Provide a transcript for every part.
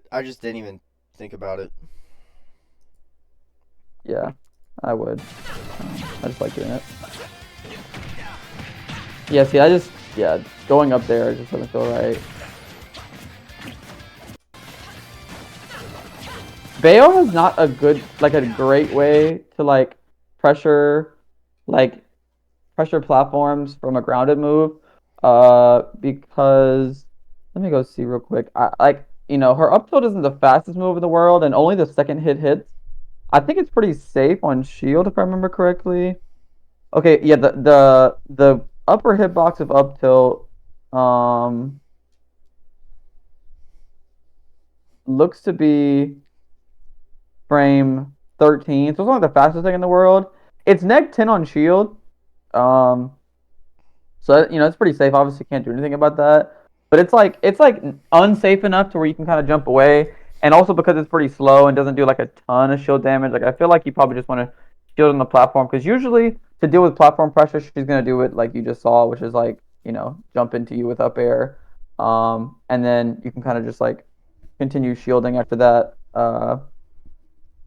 it. I just didn't even think about it. Yeah, I would. I just like doing it. Yeah, see, yeah, going up there just doesn't feel right. Bayo has not a great way to pressure, like pressure platforms from a grounded move. Because let me go see real quick. Her up tilt isn't the fastest move in the world, and only the second hit hits. I think it's pretty safe on shield if I remember correctly. Okay, yeah, the upper hitbox of up tilt um looks to be frame 13. So it's not the fastest thing in the world. It's neg 10 on shield. Um so it's pretty safe. Obviously can't do anything about that. But it's like unsafe enough to where you can kind of jump away. And also because it's pretty slow and doesn't do like a ton of shield damage, like I feel like you probably just want to shield on the platform because usually to deal with platform pressure, she's gonna do it like you just saw, which is like, jump into you with up air. And then you can kind of just like continue shielding after that.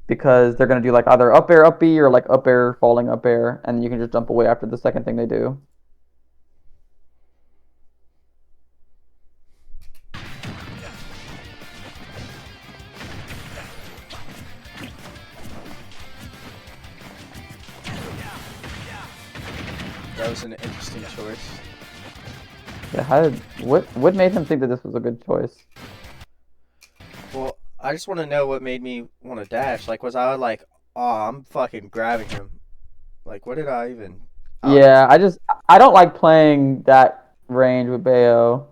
Because they're gonna do like either up air up B or like up air falling up air, and you can just jump away after the second thing they do. That was an interesting choice. Yeah, what made him think that this was a good choice? Well, I just want to know what made me want to dash. Like, was I like, oh, I'm fucking grabbing him? Like, what did I even? I don't even. Yeah, I don't like playing that range with Bayo.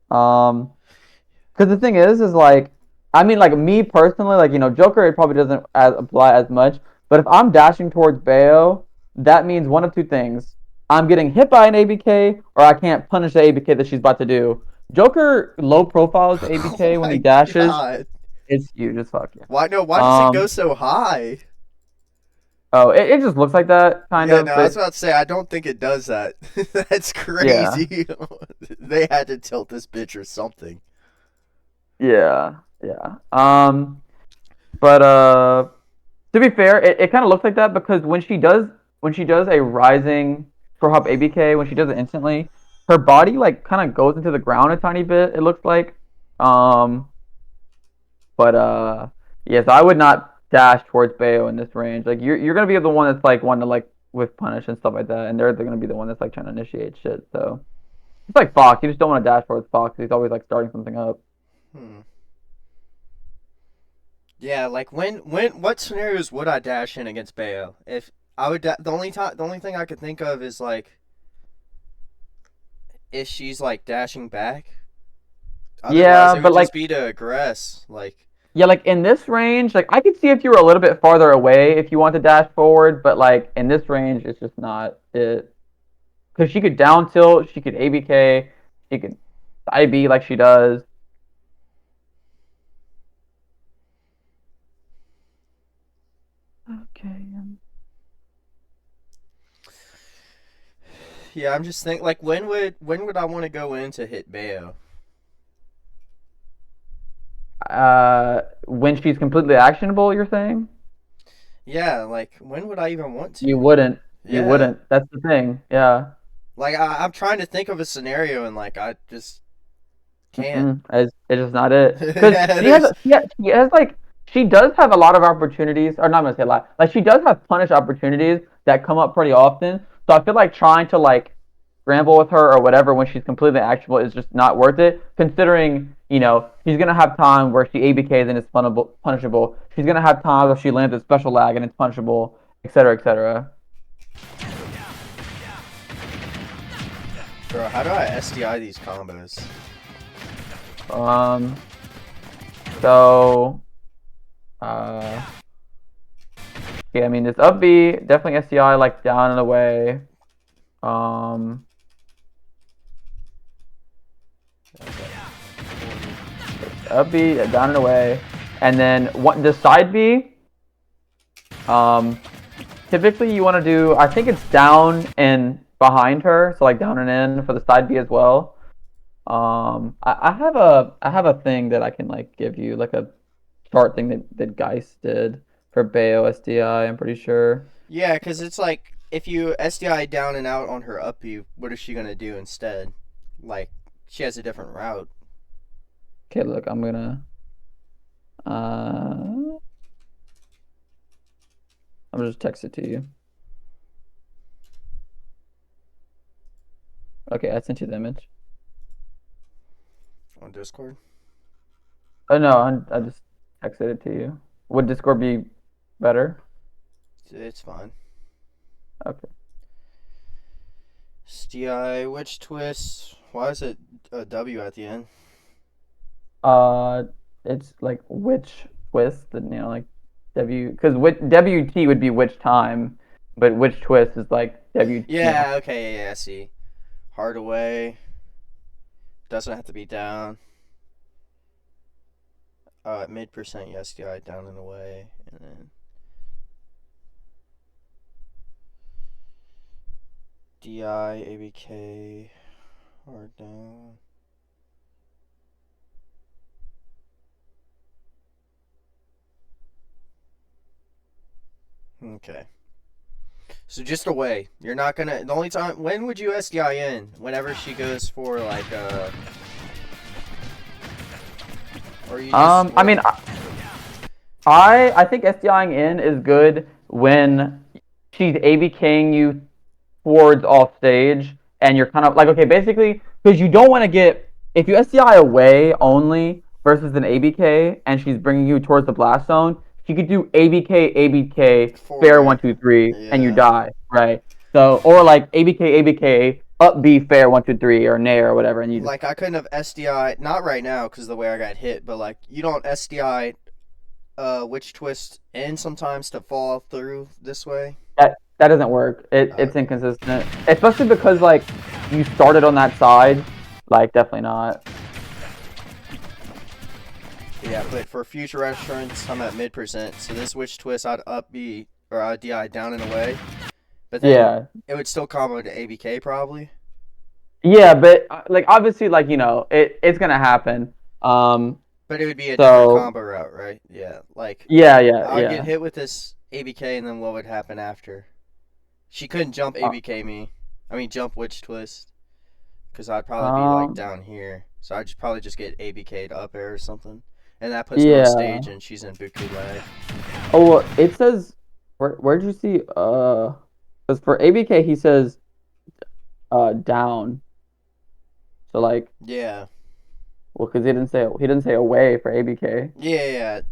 Because the thing is like, I mean, like me personally, like Joker, it probably doesn't apply as much. But if I'm dashing towards Bayo, that means one of two things: I'm getting hit by an ABK, or I can't punish the ABK that she's about to do. Joker low profiles the Oh ABK when he my dashes. god! It's huge as fuck. Yeah. Why no? Why does it go Um. so high? Oh, it just looks like that kind Yeah, of, no, I was but about to say I don't think it does that. That's yeah, crazy. They had to tilt this bitch or something. yeah, yeah. But to be fair, it kind of looks like that because when she does a rising for hop ABK, when she does it instantly, her body like kind of goes into the ground a tiny bit. It looks like, um, but yes, I would not dash towards Bayo in this range. Like you're gonna be the one that's like one to like with punish and stuff like that, and they're gonna be the one that's like trying to initiate shit. So it's like Fox. You just don't want to dash towards Fox. He's always like starting something up. Hmm. Yeah, like what scenarios would I dash in against Bayo? If I would, the only thing I could think of is like if she's like dashing back. Otherwise, Yeah, it would but just like be to aggress. Like, yeah, like in this range, like I could see if you were a little bit farther away if you want to dash forward, but like in this range, it's just not it. Because she could down tilt, she could ABK, she could IB like she does. Okay. yeah, I'm just thinking like when would I want to go in to hit Bayo? When she's completely actionable, you're saying? Yeah, like when would I even want You to? wouldn't. You Yeah, wouldn't. That's the thing. Yeah. like I'm trying to think of a scenario and like I just can't. It's just not it. Because Yeah, she has, there's. she has like, she does have a lot of opportunities, or not gonna say a lot. Like she does have punish opportunities that come up pretty often. So I feel like trying to like scramble with her or whatever when she's completely actionable is just not worth it. Considering she's gonna have time where she ABKs and it's punishable. She's gonna have times where she lands a special lag and it's punishable, etc., etc. Bro, how do I SDI these combos? Um. So. Uh. Yeah, I mean this up B definitely SCI like down and away. Um, up B down and away, and then the side B. Um, typically you want to do. I think it's down and behind her, so like down and in for the side B as well. I have a thing that I can like give you, like a chart thing that Geist did for Bayo SDI. I'm pretty sure. Yeah, because it's like if you SDI down and out on her up B, what is she gonna do instead? Like she has a different route. Okay, look, I'm gonna uh, I'm gonna just text it to you. Okay, I sent you the image. On Discord. Oh no, I just texted it to you. Would Discord be better? It's fine. Okay. SDI witch twist. Why is it a W at the end? Uh, it's like which twist, and like because WT would be which time, but which twist is like W. Yeah. Okay. Yeah. I see. Hard away. Doesn't have to be down. Mid percent SDI down and away, and then DI ABK hard down. Okay. So just away. You're not gonna. The only time. When would you SDI in? Whenever she goes for like Or you just. I mean, I think SDIing in is good when she's ABKing you towards off stage, and you're kind of like, okay, basically, because you don't want to get, if you SDI away only versus an ABK, and she's bringing you towards the blast zone, she could do ABK, ABK, fair 1, 2, 3, and you die, right? So, or like ABK, ABK, up B, fair 1, 2, 3, or nair or whatever, and you like I couldn't have SDI, not right now because the way I got hit, but like you don't SDI witch twist in sometimes to fall through this way. That doesn't work. It's inconsistent, especially because like you started on that side. Like definitely not. Yeah, but for future restaurants, I'm at mid percent. So this witch twist, I'd up B or I'd DI down and away. But then Yeah. it would still combo to ABK probably. Yeah, but like obviously, like it's gonna happen. But it would be a different combo route, right? Yeah, like yeah. I'd get hit with this ABK, and then what would happen after? She couldn't jump ABK me. I mean, jump witch twist, because I'd probably be like down here. So I'd probably just get ABK'd up air or something, and that puts me on stage, and she's in Buku lag. Oh, well, it says where'd you see? Because for ABK he says down. So like yeah. Well, because he didn't say away for ABK. Yeah.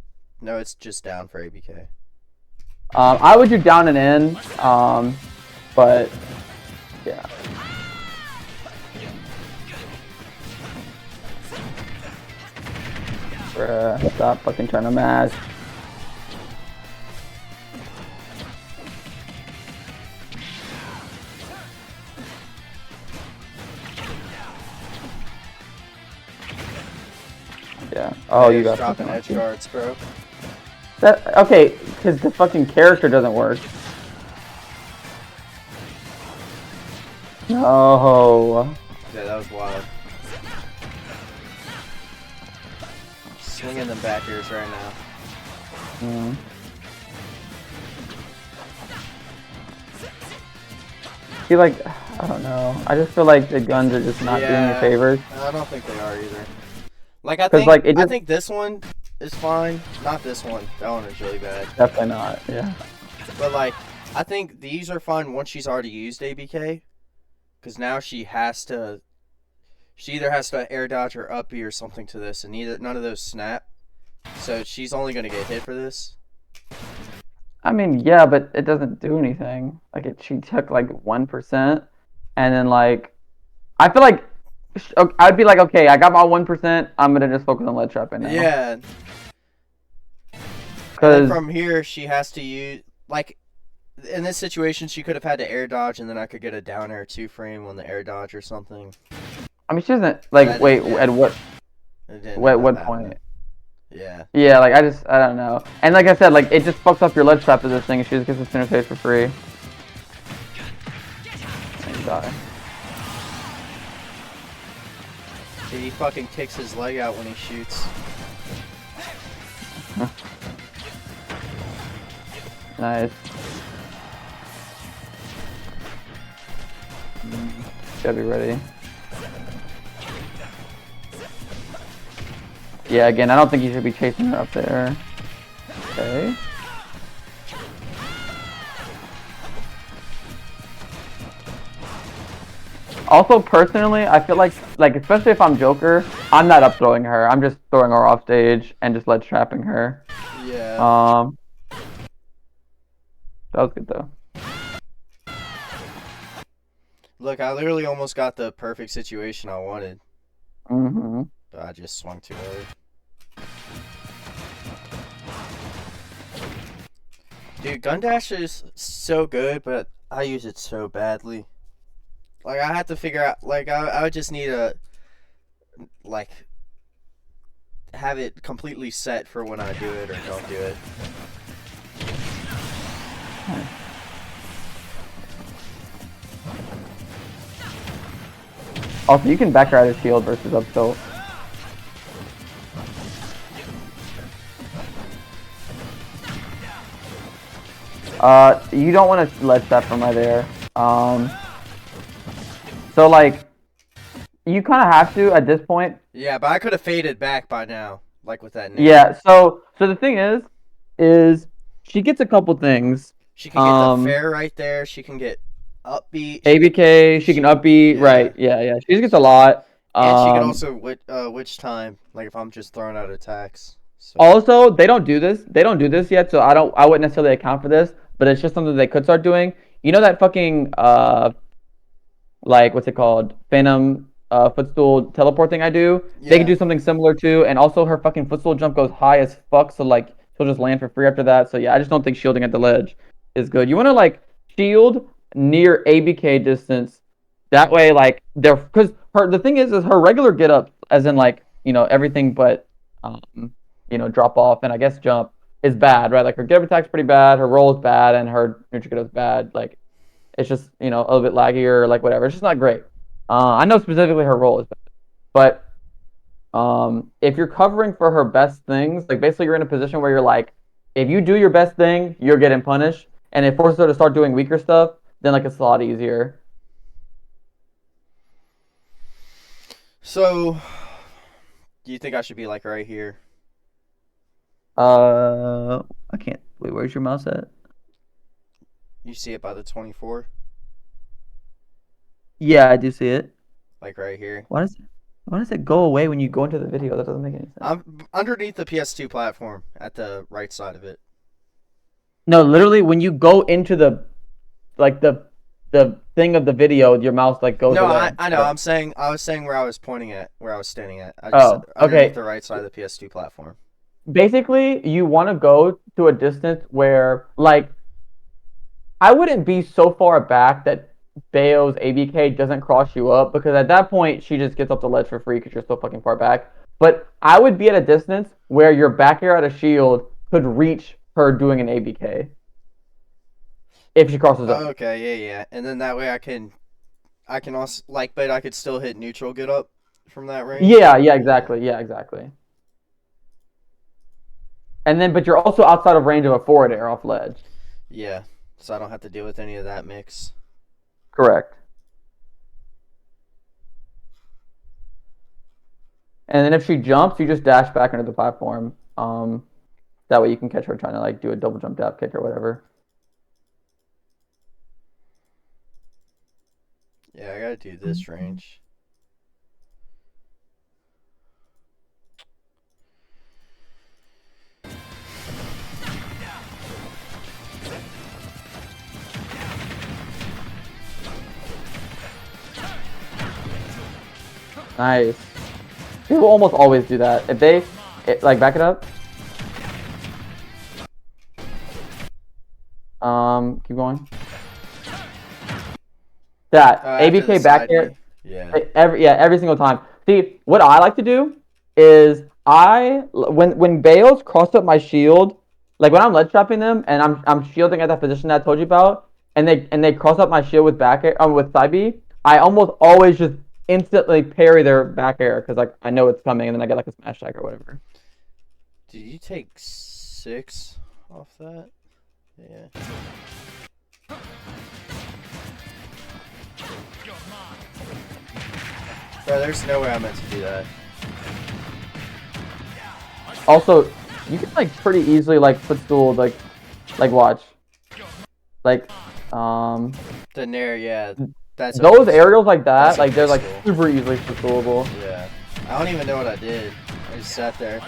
No, it's just down for ABK. I would do down and in. But yeah. Bruh, stop fucking trying to mash. Yeah. Oh, you got dropping edge guards, bro. That okay? Because the fucking character doesn't work. No. Yeah, that was wild. Swinging them back airs right now. Mm. I feel like, I don't know. I just feel like the guns are just not doing you favors. I don't think they are either. Like I think this one is fine. Not this one. That one is really bad. Definitely not. Yeah. But like, I think these are fine once she's already used ABK, because now she either has to air dodge or up B or something to this, and none of those snap. So she's only gonna get hit for this. I mean, yeah, but it doesn't do anything. Like she took like 1%, and then like, I feel like I'd be like, okay, I got my 1%. I'm gonna just focus on lead trapping now. Yeah. Because from here she has to use, like, in this situation she could have had to air dodge, and then I could get a down air 2-frame on the air dodge or something. I mean, she doesn't like wait at what point? Yeah. Yeah, like I don't know. And like I said, like it just fucks up your ledge trap of this thing. She just gets the center stage for free. And die. Dude, he fucking kicks his leg out when he shoots. Nice. Gotta be ready. Yeah, again, I don't think you should be chasing her up there. Okay. Also, personally, I feel like especially if I'm Joker, I'm not up throwing her. I'm just throwing her off stage and just ledge trapping her. Yeah. That was good though. Look, I literally almost got the perfect situation I wanted, Mm-hmm. but I just swung too hard. Dude, Gun Dash is so good, but I use it so badly. Like, I have to figure out, like, I would just need to, like, have it completely set for when I do it or don't do it. Also, you can back her out of shield versus up tilt. You don't want to ledge that from right there. So like, you kind of have to at this point. Yeah, but I could have faded back by now, like with that name. Yeah. So the thing is she gets a couple things. She can get the fair right there. She can get upbeat. ABK. She can upbeat. Yeah. Right. Yeah. She just gets a lot. And she can also witch time, like if I'm just throwing out attacks. So. Also, they don't do this. They don't do this yet, so I wouldn't necessarily account for this, but it's just something they could start doing. You know that fucking like what's it called? Phantom footstool teleport thing I do? Yeah. They can do something similar too, and also her fucking footstool jump goes high as fuck, so like she'll just land for free after that. So yeah, I just don't think shielding at the ledge is good. You wanna like shield near ABK distance. That way, like they're because the thing is her regular get up, as in like, you know, everything but you know, drop off and I guess jump is bad, right? Like her get up attack's pretty bad, her roll is bad, and her neutral get up is bad. Like it's just, you know, a little bit laggier, or like whatever. It's just not great. I know specifically her roll is bad, but if you're covering for her best things, like basically you're in a position where you're like, if you do your best thing, you're getting punished, and it forces her to start doing weaker stuff, then like it's a lot easier. So, do you think I should be like right here? I can't. Wait, where's your mouse at? You see it by the 24? Yeah, I do see it. Like right here. Why does it go away when you go into the video? That doesn't make any sense. I'm underneath the PS2 platform at the right side of it. No, literally when you go into the thing of the video, your mouse like goes away. No, I know. I was saying where I was pointing at, where I was standing at. I just underneath the right side of the PS2 platform. Basically, you want to go to a distance where, like, I wouldn't be so far back that Bayo's ABK doesn't cross you up, because at that point, she just gets up the ledge for free because you're so fucking far back. But I would be at a distance where your back air out of shield could reach her doing an ABK. If she crosses up. Okay, yeah. And then that way I can also, like, but I could still hit neutral get up from that range? Yeah, exactly. And then, but you're also outside of range of a forward air off ledge. Yeah, so I don't have to deal with any of that mix. Correct. And then if she jumps, you just dash back into the platform. That way you can catch her trying to like do a double jump dab kick or whatever. Yeah, I gotta do this range. Nice. People almost always do that. If they like back it up. Keep going. That ABK back air. Yeah. Every single time. See, what I like to do is when Bales cross up my shield, like when I'm ledge trapping them and I'm shielding at that position that I told you about, and they cross up my shield with back air with side B, I almost always just instantly parry their back air because like I know it's coming, and then I get like a smash attack or whatever. Did you take 6 off that? Yeah. Bro, there's no way I meant to do that. Also, you can like pretty easily like footstool like watch. Like The Nair, yeah. That's those aerials like that, That's like they're like footstool. super easily footstoolable. Yeah. I don't even know what I did. I just sat there.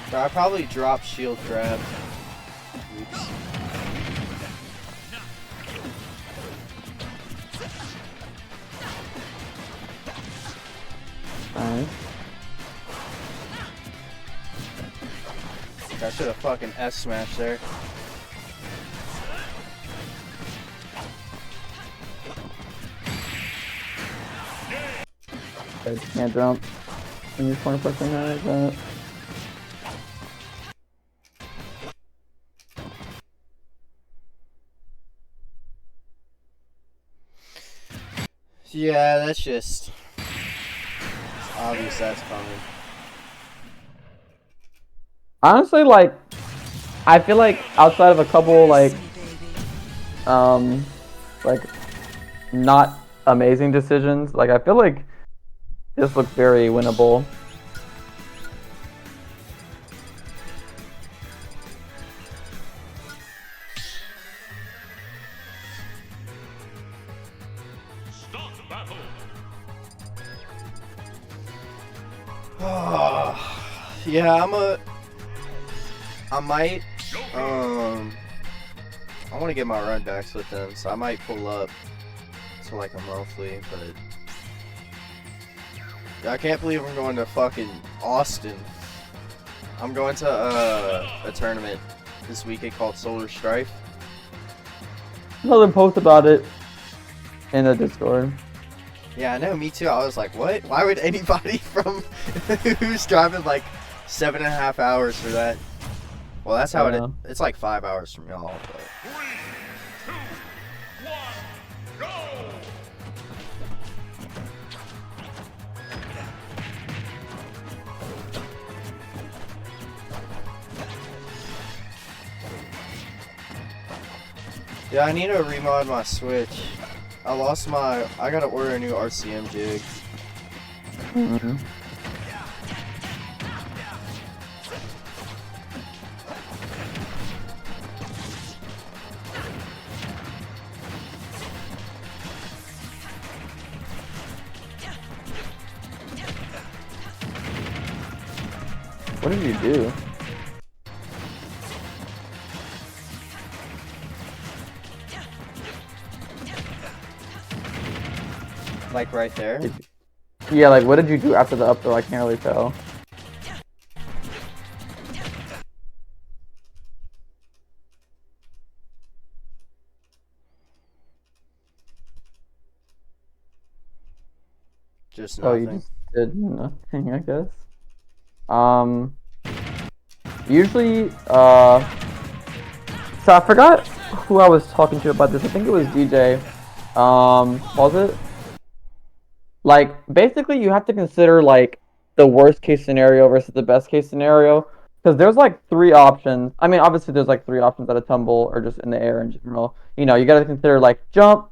Bro, I probably dropped shield grab. Oops. Alright. I should have fucking S smashed there. Can't jump. When you're 20% like that. Yeah, that's just. It's obvious that's coming. Honestly, like, I feel like outside of a couple like not amazing decisions, like I feel like this looks very winnable. Yeah, I might, I want to get my run backs with them, so I might pull up to like a monthly, but I can't believe I'm going to fucking Austin. I'm going to a tournament this weekend called Solar Strife. Tell them post about it in the Discord. Yeah, I know, me too. I was like, what? Why would anybody from who's driving like 7.5 hours for that? Well, that's how it's like 5 hours from y'all. But. 3, 2, 1, go! Yeah, I need to remod my Switch. I gotta order a new RCM jig. Mm-hmm. What did you do? Like right there. Yeah, like what did you do after the up throw? I can't really tell. Just Oh, nothing. you just did nothing, I guess. Usually, so I forgot who I was talking to about this. I think it was DJ. What was it? Like, basically, you have to consider, like, the worst case scenario versus the best case scenario. Because there's, like, 3 options. I mean, obviously, there's, like, 3 options at a tumble or just in the air in general. You know, you gotta consider, like, jump,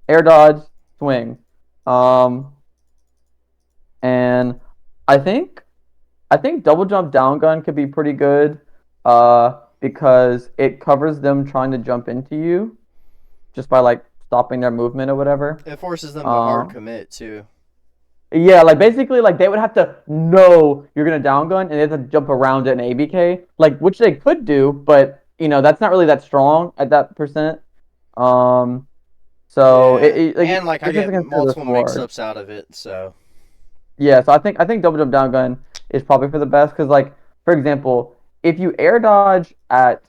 air dodge, swing. And I think double jump down gun could be pretty good. Because it covers them trying to jump into you. Just by, like, stopping their movement or whatever. It forces them to hard commit too. Yeah, like basically, like they would have to know you're gonna down gun and they have to jump around it in ABK, like which they could do, but you know that's not really that strong at that percent. So Yeah. like, and like I just get consider multiple this hard. mix-ups out of it, so Yeah, so I think double jump down gun is probably for the best because like for example, if you air dodge at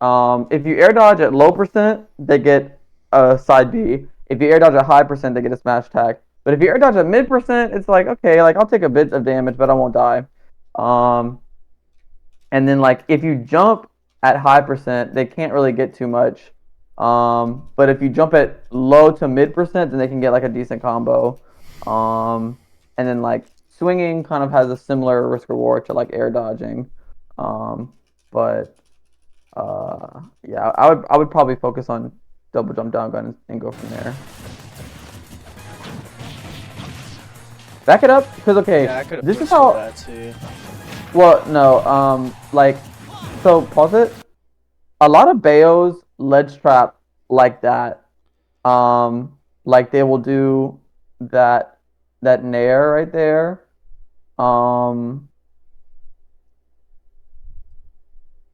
low percent, they get a side B. If you air dodge at high percent, they get a smash attack. But if you air dodge at mid percent, it's like, okay, like I'll take a bit of damage, but I won't die. And then like if you jump at high percent, they can't really get too much. But if you jump at low to mid percent, then they can get like a decent combo. And then like swinging kind of has a similar risk reward to like air dodging. But yeah, I would probably focus on double jump down gun and go from there. Back it up, because okay, Yeah, I could have this is pushed how. for that too. Well, no, like, so pause it. A lot of Bayos ledge trap like that. Like they will do that nair right there. And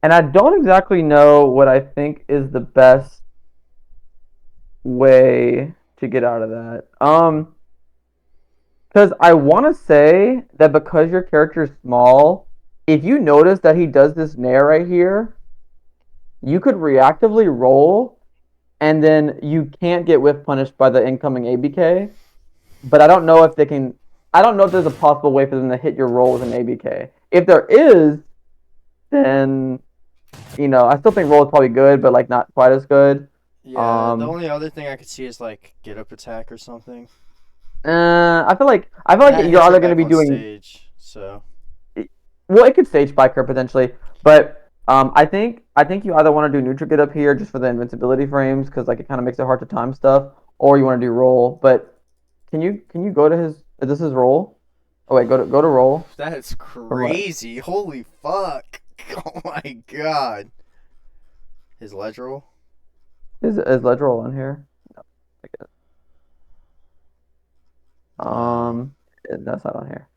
I don't exactly know what I think is the best way to get out of that. Because I want to say that because your character is small, if you notice that he does this nair right here, you could reactively roll, and then you can't get whiff punished by the incoming ABK. But I don't know if they can. I don't know if there's a possible way for them to hit your roll with an ABK. If there is, then I still think roll is probably good, but like not quite as good. Yeah, the only other thing I could see is like get up attack or something. I feel like That you're hits either her going to back be on doing. stage, so Well, it could stage spike her potentially, but I think you either want to do neutral get up here just for the invincibility frames because like it kind of makes it hard to time stuff, or you want to do roll. But can you go to his? Is this his roll? Oh wait, go to roll. that is crazy. Holy fuck! Oh my god. His ledge roll. Is ledge roll on here? No, I guess. That's not on here.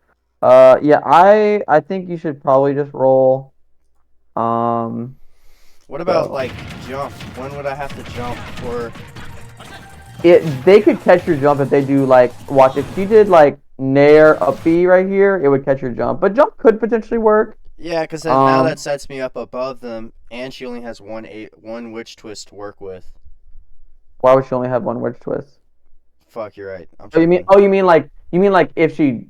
Yeah, I think you should probably just roll. What about So- like jump? When would I have to jump for? They could catch your jump if they do like watch if she did like nair up B right here, it would catch your jump. But jump could potentially work. Yeah, because then now Um, that sets me up above them, and she only has one witch twist to work with. Why would she only have one wedge twist? Fuck, you're right. I'm Oh, you mean tripping. you mean like if she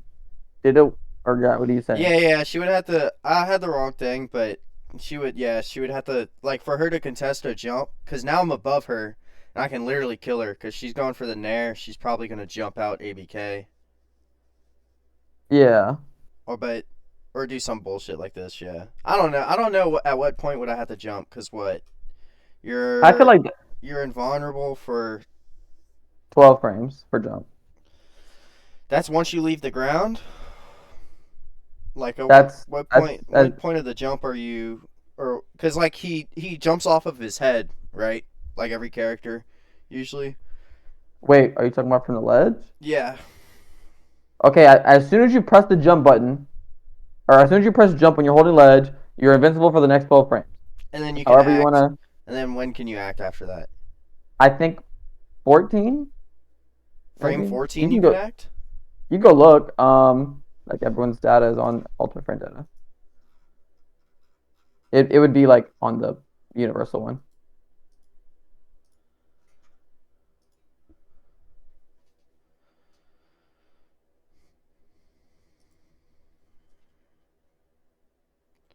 did it or yeah, what are you saying? Yeah, she would have to. I had the wrong thing, but she would have to like for her to contest a jump, because now I'm above her, and I can literally kill her because she's going for the nair. She's probably gonna jump out ABK Yeah. or do some bullshit like this. Yeah, I don't know at what point would I have to jump, because what I feel like you're invulnerable for. 12 frames for jump. That's once you leave the ground. Like at That's what that's- point? that's- What point of the jump are you? Or because like he jumps off of his head, right? Like every character, usually. Wait, are you talking about from the ledge? Yeah. Okay, as soon as you press the jump button, or as soon as you press jump when you're holding ledge, you're invincible for the next 12 frames. And then you can However act. you want to. And then when can you act after that? I think 14. Frame Maybe. 14 You you can can go- act? You go look. Like everyone's data is on Ultimate Frame data. It would be like on the universal one.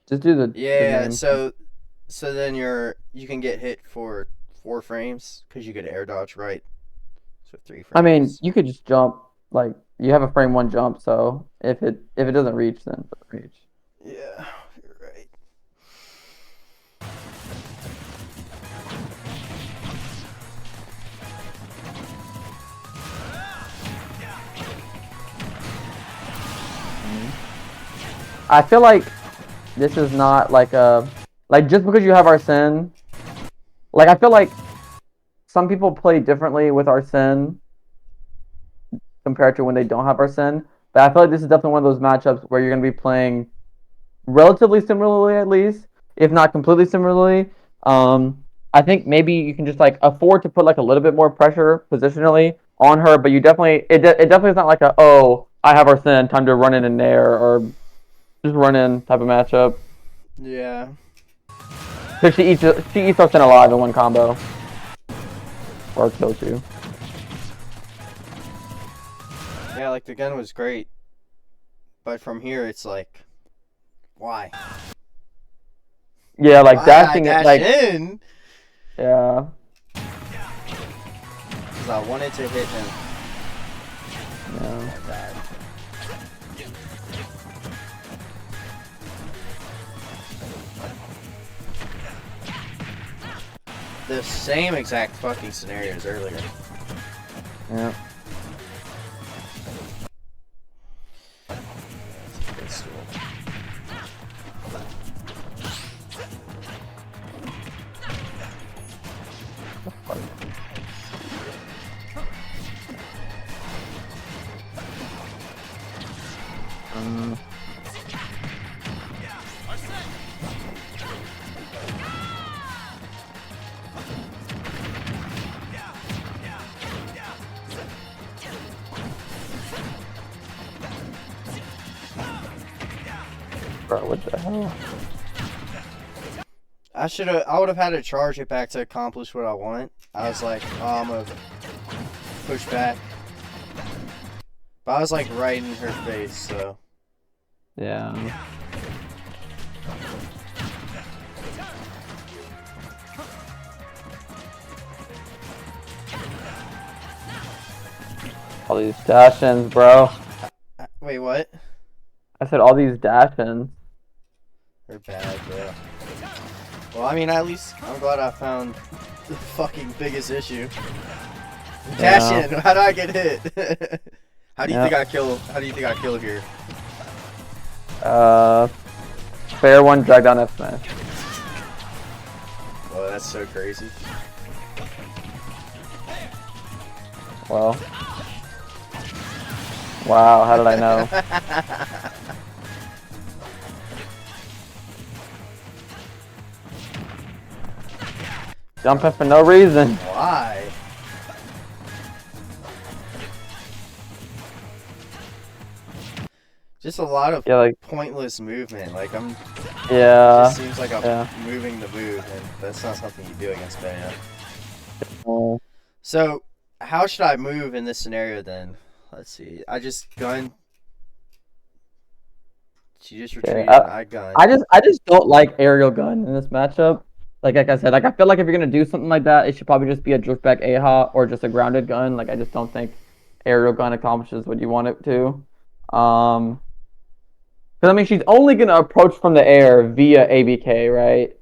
Just do the Yeah, name. so then you can get hit for 4 frames because you get air dodge, right? So 3 frames. I mean, you could just jump. Like you have a frame 1 jump, so if it doesn't reach, then it doesn't reach. Yeah, you're right. I feel like this is not like a just because you have Arsene. Like I feel like some people play differently with Arsene compared to when they don't have Arsene. But I feel like this is definitely one of those matchups where you're gonna be playing relatively similarly, at least, if not completely similarly. I think maybe you can just like afford to put like a little bit more pressure positionally on her, but you definitely it definitely is not like a I have Arsene, time to run in and nair or just run in type of matchup. Yeah. Because she eats Arsene alive in one combo. Or kills you. Yeah, like the gun was great, but from here it's like, why? Yeah, like Why dashing I it, dash like in? yeah. Because I wanted to hit him. Yeah. I died. The same exact fucking scenario as earlier. Yeah. That's cool. Bro, what the hell? I would have had to charge it back to accomplish what I want. I was like, oh, I'm gonna push back. But I was like right in her face, so. Yeah. All these dash-ins, bro. Wait, what? I said all these dash-ins. They're bad, bro. Well, I mean, at least I'm glad I found the fucking biggest issue. Dash in. How do I get hit? How do you think I kill? How do you think I kill here? Fair one, drag down F smash. Oh, that's so crazy. Well. Wow, how did I know? Jumping for no reason. Why? Just a lot of pointless movement. Like It just seems like I'm moving the move, and that's not something you do against Benya. So, how should I move in this scenario then? Let's see. I just gun. She just retreated. I gun. I just don't like aerial gun in this matchup. Like I said, like I feel like if you're gonna do something like that, it should probably just be a driftback AHA or just a grounded gun. Like I just don't think aerial gun accomplishes what you want it to. Because I mean, she's only gonna approach from the air via ABK, right?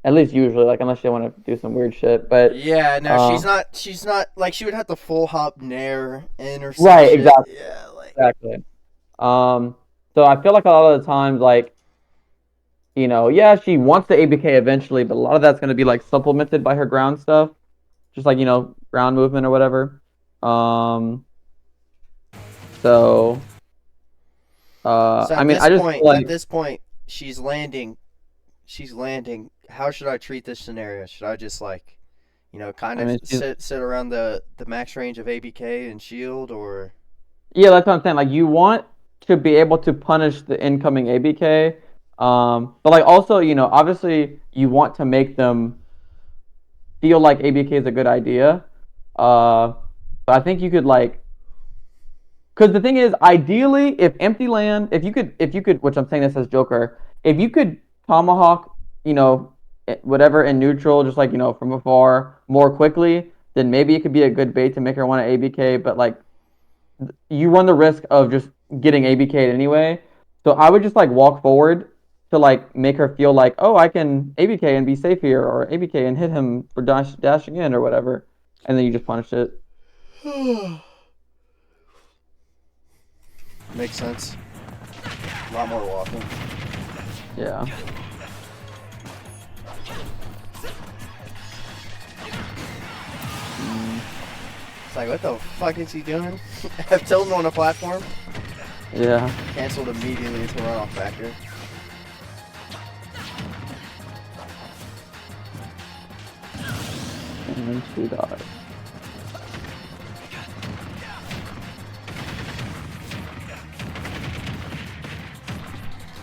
At least usually, like unless you want to do some weird shit. But yeah, no, she's not like she would have to full hop nair in or something. Right, exactly. Yeah, like exactly. So I feel like a lot of the times, like, you know, yeah, she wants the ABK eventually, but a lot of that's gonna be like supplemented by her ground stuff, just like, you know, ground movement or whatever. So I mean, I just feel like at this point, she's landing. How should I treat this scenario? Should I just like, you know, kind of sit around the max range of ABK and shield, or? Yeah, that's what I'm saying. Like, you want to be able to punish the incoming ABK, but like also, you know, obviously you want to make them feel like ABK is a good idea. But I think you could like. Because the thing is, ideally, if empty land, if you could, which I'm saying this as Joker, if you could tomahawk, you know, whatever in neutral, just like, you know, from afar more quickly, then maybe it could be a good bait to make her want to ABK. But like, you run the risk of just getting ABK'd anyway. So I would just like walk forward to like make her feel like, oh, I can ABK and be safe here, or ABK and hit him for dashing in or whatever, and then you just punish it. Makes sense. A lot more walking. Yeah. It's like, what the fuck is he doing? Have Tilden on a platform? Yeah. Cancelled immediately to run off factor. And 2 dive.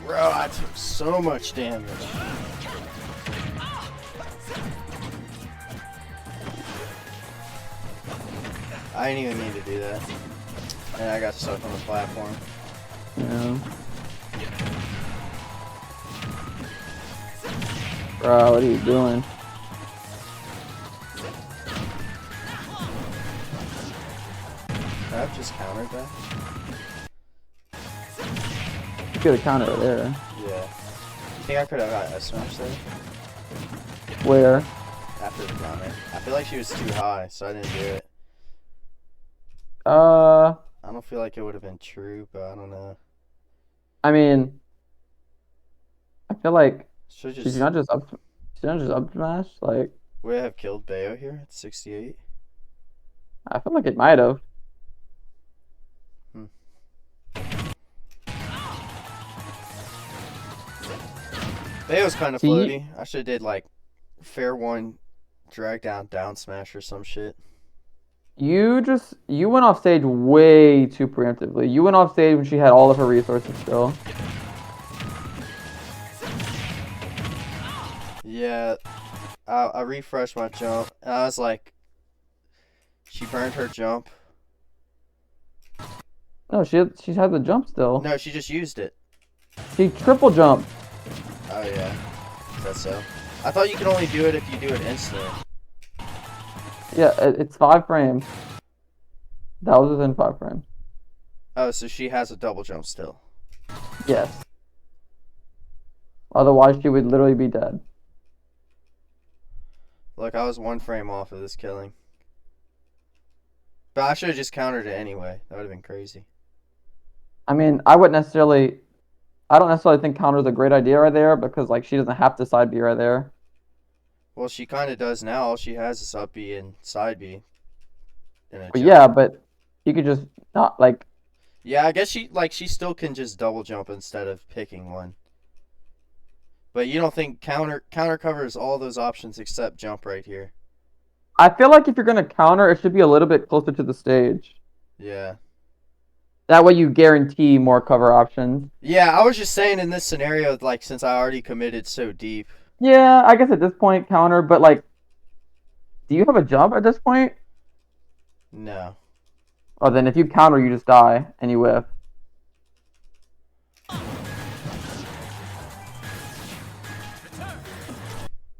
Bro, I took so much damage. I didn't even mean to do that. And I got stuck on the platform. Yeah. Bro, what are you doing? I've just countered that. You could have countered it there. Yeah. You think I could have got a smash there? Where? After the counter. I feel like she was too high, so I didn't do it. I don't feel like it would have been true, but I don't know. I mean, I feel like Should she's just not just up. She's not just up smash. Like, would it have killed Bayo here at 68? I feel like it might have. Bayo's kind of See? floaty. I should have did like fair one, drag down smash or some shit. You went off stage way too preemptively. You went off stage when she had all of her resources still. Yeah, I refreshed my jump, and I was like, she burned her jump. No, she's had the jump still. No, she just used it. She triple jumped. Oh yeah, is that so? I thought you could only do it if you do it instantly. Yeah, it's 5 frames. That was within 5 frames. Oh, so she has a double jump still. Yes. Otherwise, she would literally be dead. Look, I was 1 frame off of this killing. But I should have just countered it anyway. That would have been crazy. I mean, I don't necessarily think counter's a great idea right there because like she doesn't have to side B right there. Well, she kind of does now. All she has is up B and side B. And a But jump. yeah, but you could just not like. Yeah, I guess she still can just double jump instead of picking one. But you don't think counter covers all those options except jump right here? I feel like if you're gonna counter, it should be a little bit closer to the stage. Yeah. That way you guarantee more cover options. Yeah, I was just saying in this scenario, like, since I already committed so deep. Yeah, I guess at this point counter, but like, do you have a jump at this point? No. Oh, then if you counter, you just die and you whiff.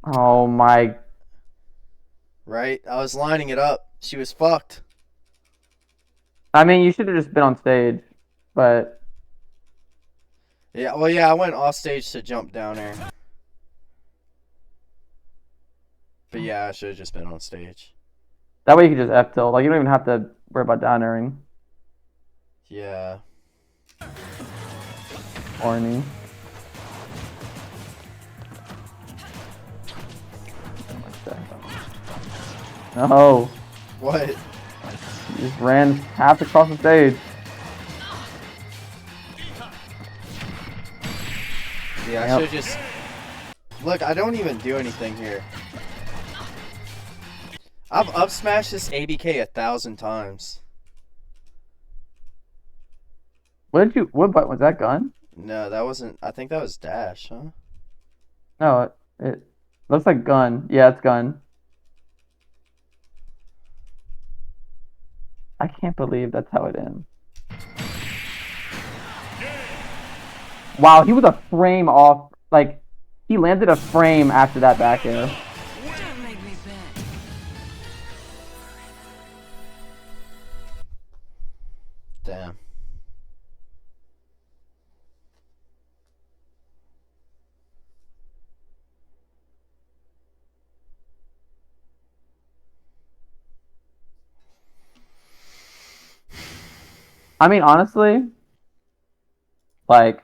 Oh my. Right? I was lining it up. She was fucked. I mean, you should have just been on stage, but Yeah, well, yeah, I went off stage to jump down air. But yeah, I should have just been on stage. that way you could just F tilt. Like, you don't even have to worry about down airing. Yeah. Horny. No. What? You just ran half across the stage. Yeah, I Yep. should just... Look, I don't even do anything here. I've up smashed this ABK 1,000 times. What button was that, gun? No, that wasn't... I think that was dash, huh? No, it looks like gun. Yeah, it's gun. I can't believe that's how it ends. Wow, he was a frame off. Like, he landed a frame after that back air. Don't make me bet. Damn. I mean, honestly, like,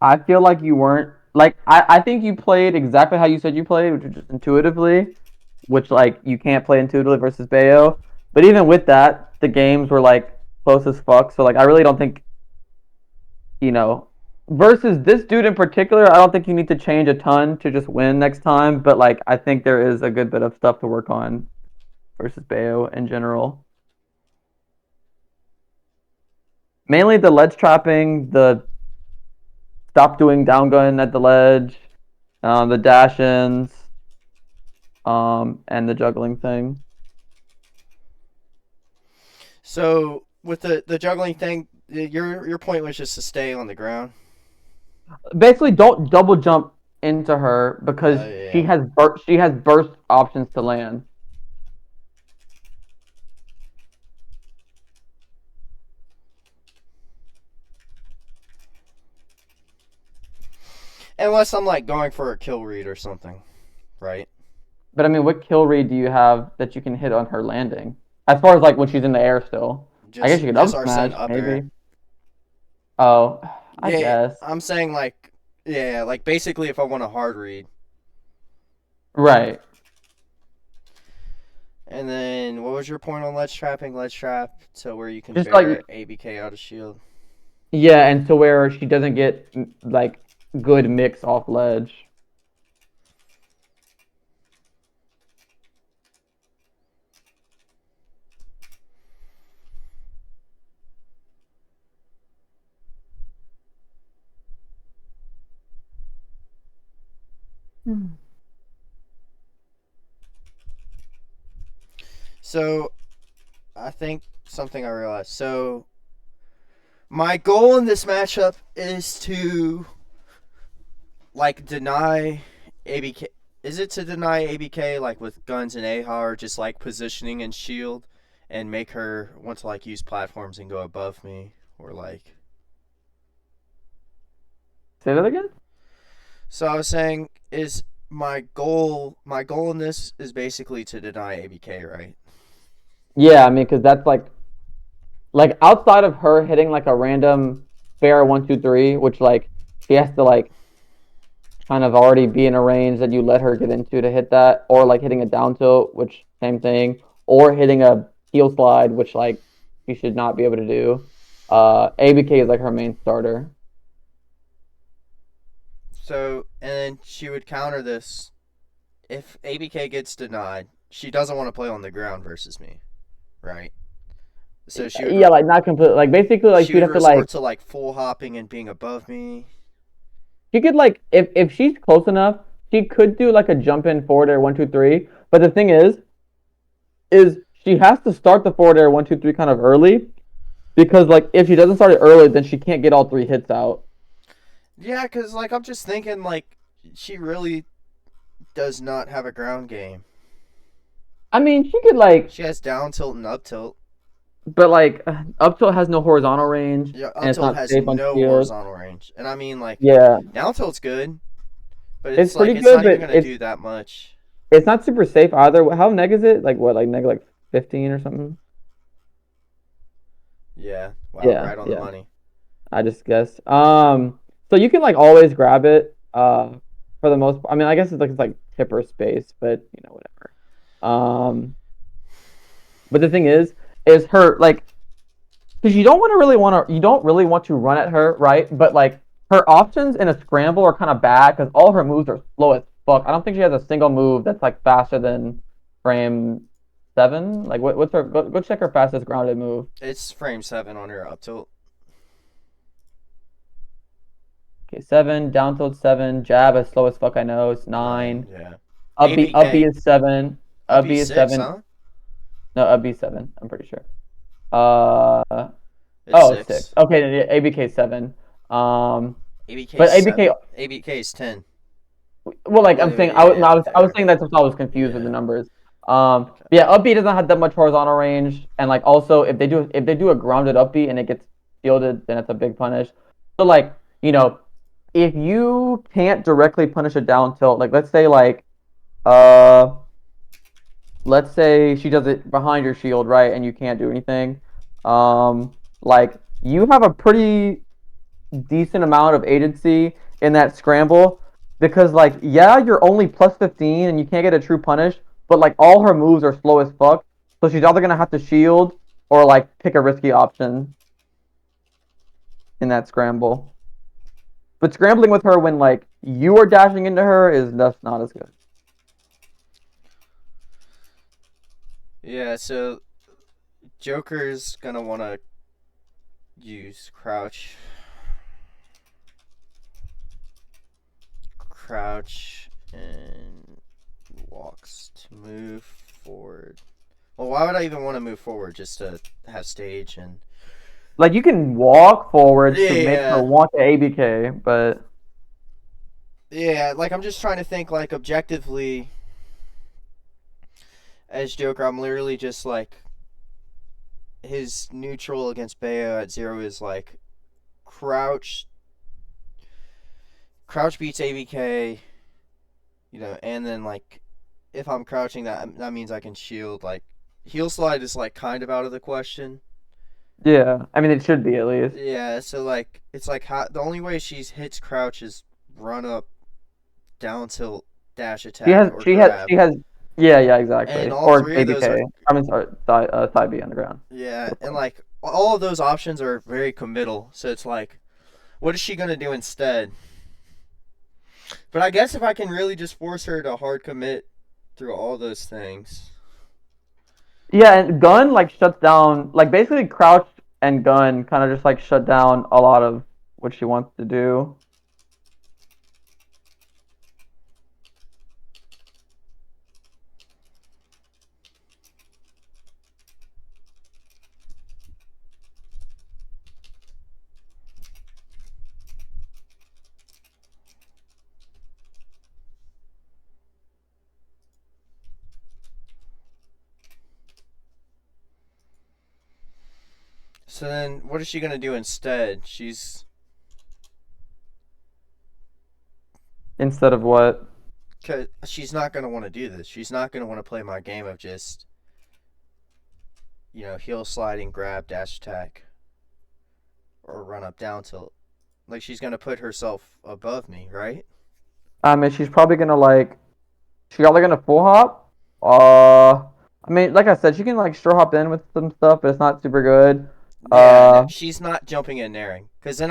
I feel like you weren't like I think you played exactly how you said you played, which was just intuitively, which like you can't play intuitively versus Bayo. But even with that, the games were like close as fuck. So like I really don't think, versus this dude in particular, I don't think you need to change a ton to just win next time. But like I think there is a good bit of stuff to work on versus Bayo in general. Mainly the ledge trapping, the stop doing down gun at the ledge, the dash ins, and the juggling thing. So with the juggling thing, your point was just to stay on the ground. Basically, don't double jump into her because Oh yeah. she has burst options to land. Unless I'm like going for a kill read or something, right? But I mean, what kill read do you have that you can hit on her landing? As far as like when she's in the air still, I guess you could up Just Arsene smash up air. maybe. Oh, I Yeah, guess. I'm saying like yeah, like basically if I want a hard read. Right. And then what was your point on ledge trapping? Ledge trap to where you can Just like bear ABK out of shield. yeah, and to where she doesn't get like good mix off ledge. So I think something I realized. So my goal in this matchup is to like deny ABK. Is it to deny ABK like with guns and AHA or just like positioning and shield and make her want to like use platforms and go above me or like. Say that again? So I was saying is my goal in this is basically to deny ABK, right? Yeah, I mean, because that's like outside of her hitting like a random fair 1 2 3, which like she has to like kind of already be in a range that you let her get into to hit that, or like hitting a down tilt, which same thing, or hitting a heel slide, which like she should not be able to do. ABK is like her main starter. So and then she would counter this if ABK gets denied. She doesn't want to play on the ground versus me, right? So Yeah, like not completely. Like basically, like she she'd would have to like resort to like full hopping and being above me. she could like if she's close enough, she could do like a jump in forward air 1 2 3. But the thing is she has to start the forward air 1 2 3 kind of early because like if she doesn't start it early, then she can't get all 3 hits out. Yeah, cause like I'm just thinking like she really does not have a ground game. I mean, she could like, She has down tilt and up tilt. but like up tilt has no horizontal range Yeah, and up it's tilt not has safe on no shield. horizontal range, and I mean like Yeah, down tilt's good, but it's it's pretty like it's good, not even but gonna do that much. it's not super safe either. How neg is it? Like what? Like neg like 15 or something? Yeah, wow, Yeah, right on the yeah. money. I just guessed. So you can like always grab it. For the most. I mean, I guess it's like tipper space, but you know whatever. But the thing is her like because you don't really want to run at her, right? But like her options in a scramble are kind of bad because all her moves are slow as fuck. I don't think she has a single move that's like faster than frame 7. Like what's her? Go check her fastest grounded move. It's frame 7 on her up tilt. Okay, 7 down tilt 7 jab as slow as fuck. I know it's 9, 9. yeah. Up B ABK. is 7. Up Up B B is 6, 7. huh? No, up B is 7. I'm pretty sure. Uh It's oh, 6. 6. Okay, yeah, ABK 7. ABK But ABK 7. ABK is 10. well, like I'm Oh, saying, yeah, yeah, I was fair. saying that since I was confused with the Yeah. numbers. Okay. Yeah, up B doesn't have that much horizontal range, and like also if they do a grounded up B and it gets shielded, then it's a big punish. So like if you can't directly punish a down tilt, like uh let's say she does it behind your shield, right, and you can't do anything. Like you have a pretty decent amount of agency in that scramble because like yeah, you're only plus 15 and you can't get a true punish, but like all her moves are slow as fuck. So she's either gonna have to shield or like pick a risky option in that scramble. But scrambling with her when like you are dashing into her is just not as good. Yeah, so Joker's gonna want to use crouch and walks to move forward Well, why would I even want to move forward just to have stage and? Like you can walk forward to make Yeah. her want the ABK, but Yeah, like I'm just trying to think like objectively as Joker. I'm literally just like his neutral against Bayo at 0 is like crouch. Crouch beats ABK, and then like if I'm crouching, that means I can shield. Like heel slide is like kind of out of the question. yeah, I mean it should be at least. Yeah, so like it's like the only way she hits crouch is run up, down tilt, dash attack, or grab. Yeah, exactly. And all Or three of those ABK. I mean, sorry, side B underground. Yeah, and like all of those options are very committal. So it's like, what is she gonna do instead? But I guess if I can really just force her to hard commit through all those things. Yeah, and gun like shuts down, like basically crouch and gun kind of just like shut down a lot of what she wants to do. So then, what is she gonna do instead? She's Instead of what? cause she's not gonna want to do this. She's not gonna want to play my game of just heel sliding, grab, dash attack, or run up down tilt. Like she's gonna put herself above me, right? I mean, she's probably gonna like, she's either gonna full hop. I mean, like I said, she can like sure hop in with some stuff, but it's not super good. Yeah, she's not jumping and naring. Because then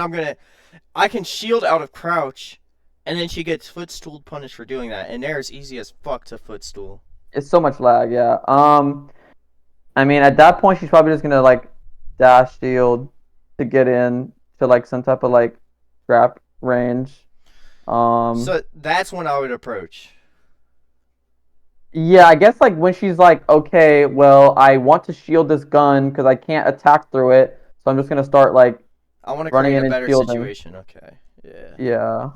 I can shield out of crouch, and then she gets footstool punished for doing that. And nair is easy as fuck to footstool. It's so much lag, yeah. I mean, at that point, she's probably just gonna like dash shield to get in to like some type of like trap range. So that's when I would approach. Yeah, I guess like when she's like, okay, well, I want to shield this gun because I can't attack through it, so I'm just gonna start like I want to running create in a and better shielding. situation. Okay. Yeah. Yeah.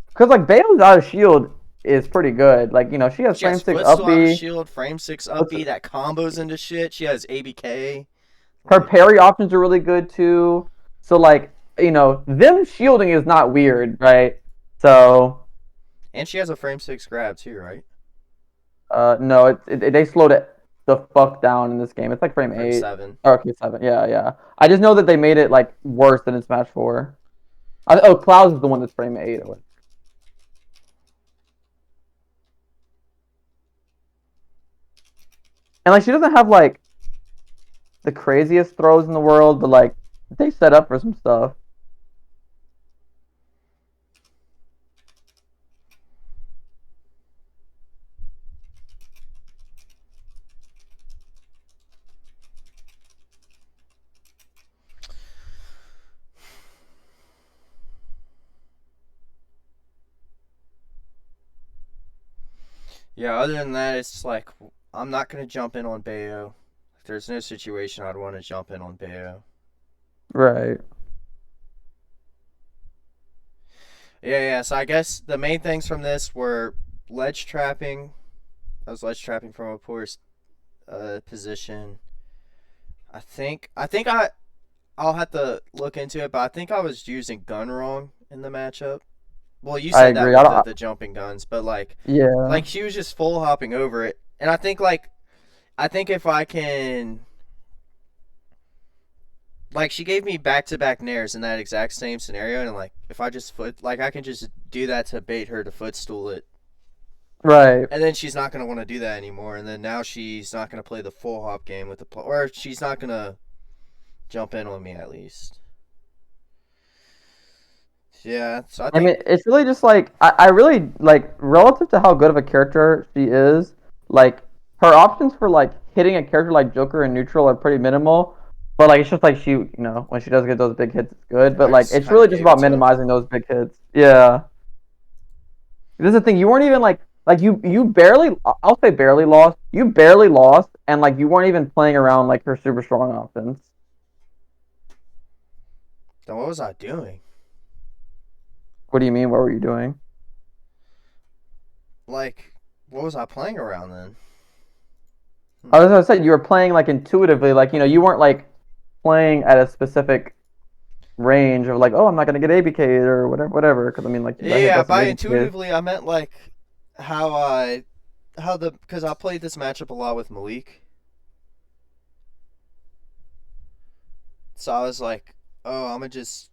Because like Bale's out of shield is pretty good. Like she has She frame has 6 footstool out of up shield, frame 6 up B that combos into shit. She has ABK. Her parry options are really good too. So like them shielding is not weird, right? So. And she has a frame 6 grab too, right? No, they slowed it the fuck down in this game. It's like frame 8. 7. Oh, okay, 7. Yeah. I just know that they made it like worse than in Smash 4. Clouds is the one that's frame 8 or what? And like she doesn't have like the craziest throws in the world, but like they set up for some stuff. Yeah, other than that, it's like I'm not gonna jump in on Bayo. There's no situation I'd want to jump in on Bayo. Right. Yeah. So I guess the main things from this were ledge trapping. I was ledge trapping from a poor position. I'll have to look into it, but I think I was using gun wrong in the matchup. Well, you I said that agree. with the jumping guns, but Yeah. like she was just full hopping over it, and I think if I can, like she gave me back-to-back nairs in that exact same scenario, and like if I just I can just do that to bait her to footstool it. Right. And then she's not gonna want to do that anymore, and then now she's not gonna play the full hop game with or she's not gonna jump in on me at least. Yeah, so I mean, it's really just like I really like relative to how good of a character she is. Like her options for like hitting a character like Joker in neutral are pretty minimal. But like it's just like she, when she does get those big hits, it's good. But I like just it's kinda really just gave it about to him. minimizing those big hits. Yeah. This is the thing. You weren't even like you barely. I'll say barely lost. You barely lost, and like you weren't even playing around like her super strong offense. Then what was I doing? What do you mean? What were you doing? Like, what was I playing around then? As I said, you were playing like intuitively. Like you weren't like playing at a specific range of like, oh, I'm not gonna get ABK or whatever. Because I mean, like you got hit Yeah, by some by ABKs. intuitively I meant like because I played this matchup a lot with Malik. So I was like, oh, I'm gonna just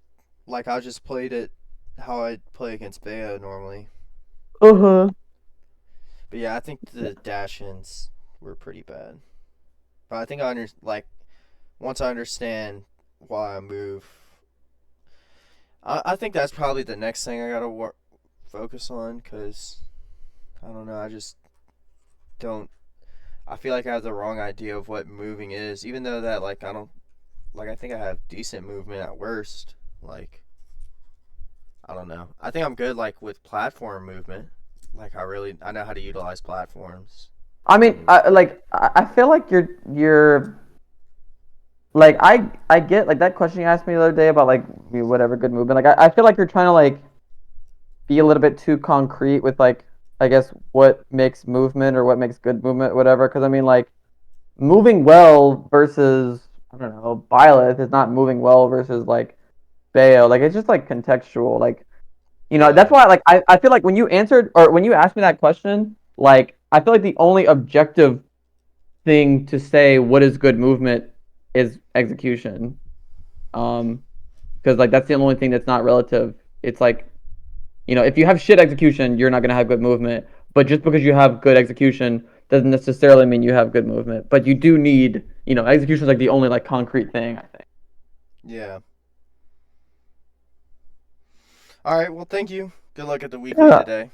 I just played it how I play against Bea normally. Uh huh. But yeah, I think the dash ins were pretty bad. But I think once I understand why I move, I think that's probably the next thing I gotta focus on because I don't know. I just don't. I feel like I have the wrong idea of what moving is, even though that I don't I think I have decent movement at worst. Like I don't know. I think I'm good with platform movement. I know how to utilize platforms. I mean, I feel like you're like I get like that question you asked me the other day about like whatever good movement. Like I feel like you're trying to like be a little bit too concrete with like I guess what makes movement or what makes good movement, whatever. Because I mean like moving well versus I don't know Byleth is not moving well versus like Bayo. Like it's just like contextual. Like that's Yeah. why like I feel like when you answered or when you asked me that question, like I feel like the only objective thing to say what is good movement is execution. Because like that's the only thing that's not relative. It's like if you have shit execution, you're not gonna have good movement. But just because you have good execution doesn't necessarily mean you have good movement. But you do need execution is like the only like concrete thing I think. Yeah. All right. Well, thank you. Good luck at the weekly Yeah, today.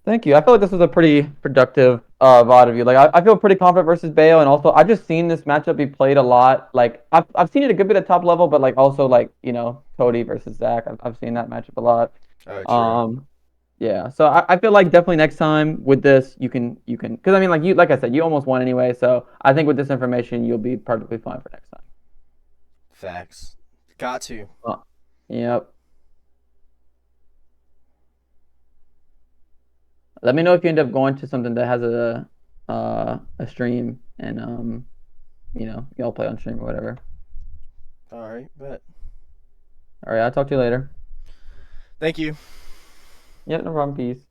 thank you. I feel like this was a pretty productive VOD of you. Like I feel pretty confident versus Bayo, and also I've just seen this matchup be played a lot. Like I've seen it a good bit at top level, but like also like Cody versus Zach. I've seen that matchup a lot. Oh, true. Um, yeah. So I feel like definitely next time with this you can because I mean like I said you almost won anyway. So I think with this information you'll be perfectly fine for next time. Facts. Got to. Yep. Let me know if you end up going to something that has a stream and y'all play on stream or whatever. All right. Bet. All right, I'll talk to you later. Thank you. Yep, no problem. Peace.